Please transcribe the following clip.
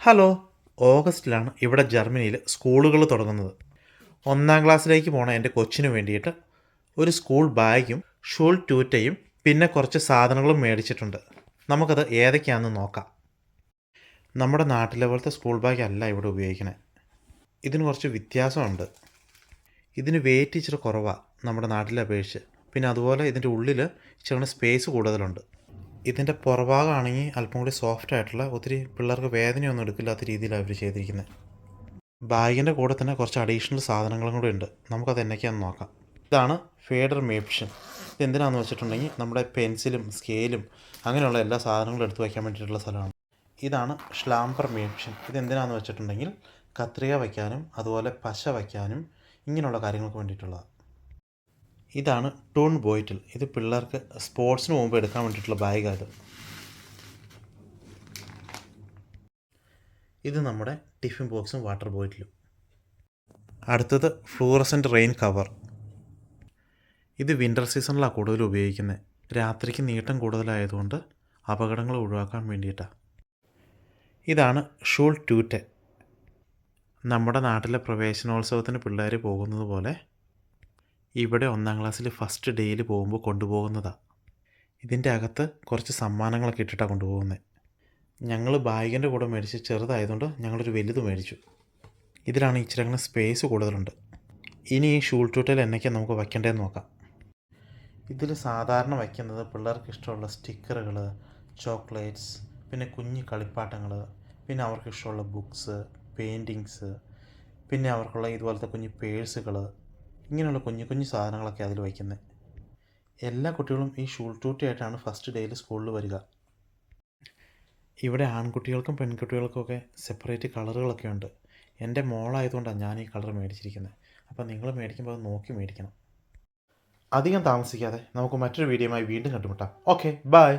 Hello. ഓഗസ്റ്റിലാണ് ഇവിടെ ജർമ്മനിയിൽ സ്കൂളുകൾ തുടങ്ങുന്നത്. 1ാം ക്ലാസ്സിലേക്ക് പോണ എൻ്റെ കൊച്ചിന് വേണ്ടിയിട്ട് ഒരു സ്കൂൾ ബാഗും ഷൂൾ ട്യൂറ്റയും പിന്നെ കുറച്ച് സാധനങ്ങളും മേടിച്ചിട്ടുണ്ട്. നമുക്കത് ഏതൊക്കെയാണെന്ന് നോക്കാം. നമ്മുടെ നാട്ടിലെ പോലത്തെ സ്കൂൾ ബാഗ് അല്ല ഇവിടെ ഉപയോഗിക്കണേ. ഇതിന് കുറച്ച് വ്യത്യാസമുണ്ട്. ഇതിന് വെയിറ്റ് ഇച്ചിരി കുറവാണ് നമ്മുടെ നാട്ടിലെ അപേക്ഷിച്ച്. പിന്നെ അതുപോലെ ഇതിൻ്റെ ഉള്ളിൽ ഇച്ചിരി സ്പേസ് കൂടുതലുണ്ട്. ഇതിൻ്റെ പുറഭാഗമാണെങ്കിൽ അല്പം കൂടി സോഫ്റ്റ് ആയിട്ടുള്ള, ഒത്തിരി പിള്ളേർക്ക് വേദനയൊന്നും എടുക്കില്ലാത്ത രീതിയിലാണ് അവർ ചെയ്തിരിക്കുന്നത്. ബാഗിൻ്റെ കൂടെ തന്നെ കുറച്ച് അഡീഷണൽ സാധനങ്ങളും കൂടെ ഉണ്ട്. നമുക്കത് എന്നൊക്കെയാണെന്ന് നോക്കാം. ഇതാണ് ഫേഡർ മേപ്ഷൻ. ഇതെന്തിനാണെന്ന് വെച്ചിട്ടുണ്ടെങ്കിൽ നമ്മുടെ പെൻസിലും സ്കെയിലും അങ്ങനെയുള്ള എല്ലാ സാധനങ്ങളും എടുത്ത് വയ്ക്കാൻ വേണ്ടിയിട്ടുള്ള സ്ഥലമാണ്. ഇതാണ് ഷ്ലാംപർ മേപ്ഷൻ. ഇതെന്തിനാണെന്ന് വെച്ചിട്ടുണ്ടെങ്കിൽ കത്രിക വയ്ക്കാനും അതുപോലെ പശ വയ്ക്കാനും ഇങ്ങനെയുള്ള കാര്യങ്ങൾക്ക് വേണ്ടിയിട്ടുള്ളതാണ്. ഇതാണ് ടൂൺ ബോയ്റ്റിൽ. ഇത് പിള്ളേർക്ക് സ്പോർട്സിന് മുമ്പ് എടുക്കാൻ വേണ്ടിയിട്ടുള്ള ബാഗാണ്. ഇത് നമ്മുടെ ടിഫിൻ ബോക്സും വാട്ടർ ബോട്ടിലും. അടുത്തത് ഫ്ലൂറസെൻ്റ് റെയിൻ കവർ. ഇത് വിൻ്റർ സീസണിലാണ് കൂടുതൽ ഉപയോഗിക്കുന്നത്. രാത്രിക്ക് നീട്ടം കൂടുതലായതുകൊണ്ട് അപകടങ്ങൾ ഒഴിവാക്കാൻ വേണ്ടിയിട്ടാണ്. ഇതാണ് ഷൂൾ ട്യൂറ്റെ. നമ്മുടെ നാട്ടിലെ പ്രവേശനോത്സവത്തിന് പിള്ളേർ പോകുന്നത് പോലെ ഇവിടെ 1ാം ക്ലാസ്സിൽ ഫസ്റ്റ് ഡേയിൽ പോകുമ്പോൾ കൊണ്ടുപോകുന്നതാണ്. ഇതിൻ്റെ അകത്ത് കുറച്ച് സമ്മാനങ്ങളൊക്കെ ഇട്ടിട്ടാണ് കൊണ്ടുപോകുന്നത്. ഞങ്ങൾ ബാഗിൻ്റെ കൂടെ മേടിച്ച് ചെറുതായതുകൊണ്ട് ഞങ്ങളൊരു വലുത് മേടിച്ചു. ഇതിലാണ് ഇച്ചിരി അങ്ങനെ സ്പേസ് കൂടുതലുണ്ട്. ഇനി ഈ ഷൂൾ ട്യൂട്ടിൽ എന്നൊക്കെയാണ് നമുക്ക് വയ്ക്കേണ്ടതെന്ന് നോക്കാം. ഇതിൽ സാധാരണ വയ്ക്കുന്നത് പിള്ളേർക്ക് ഇഷ്ടമുള്ള സ്റ്റിക്കറുകൾ, ചോക്ലേറ്റ്സ്, പിന്നെ കുഞ്ഞു കളിപ്പാട്ടങ്ങൾ, പിന്നെ അവർക്ക് ഇഷ്ടമുള്ള ബുക്സ്, പെയിൻറ്റിങ്സ്, പിന്നെ അവർക്കുള്ള ഇതുപോലത്തെ കുഞ്ഞു പേഴ്സുകൾ, ഇങ്ങനെയുള്ള കുഞ്ഞു കുഞ്ഞു സാധനങ്ങളൊക്കെ അതിൽ വയ്ക്കുന്നത്. എല്ലാ കുട്ടികളും ഈ ഷൂൾ ട്യൂട്ടി ആയിട്ടാണ് ഫസ്റ്റ് ഡേയിൽ സ്കൂളിൽ വരിക. ഇവിടെ ആൺകുട്ടികൾക്കും പെൺകുട്ടികൾക്കുമൊക്കെ സെപ്പറേറ്റ് കളറുകളൊക്കെ ഉണ്ട്. എൻ്റെ മോളായതുകൊണ്ടാണ് ഞാൻ ഈ കളർ മേടിച്ചിരിക്കുന്നത്. അപ്പോൾ നിങ്ങൾ മേടിക്കുമ്പോൾ അത് നോക്കി മേടിക്കണം. അധികം താമസിക്കാതെ നമുക്ക് മറ്റൊരു വീഡിയോയുമായി വീണ്ടും കണ്ടുമുട്ടാം. Okay, by.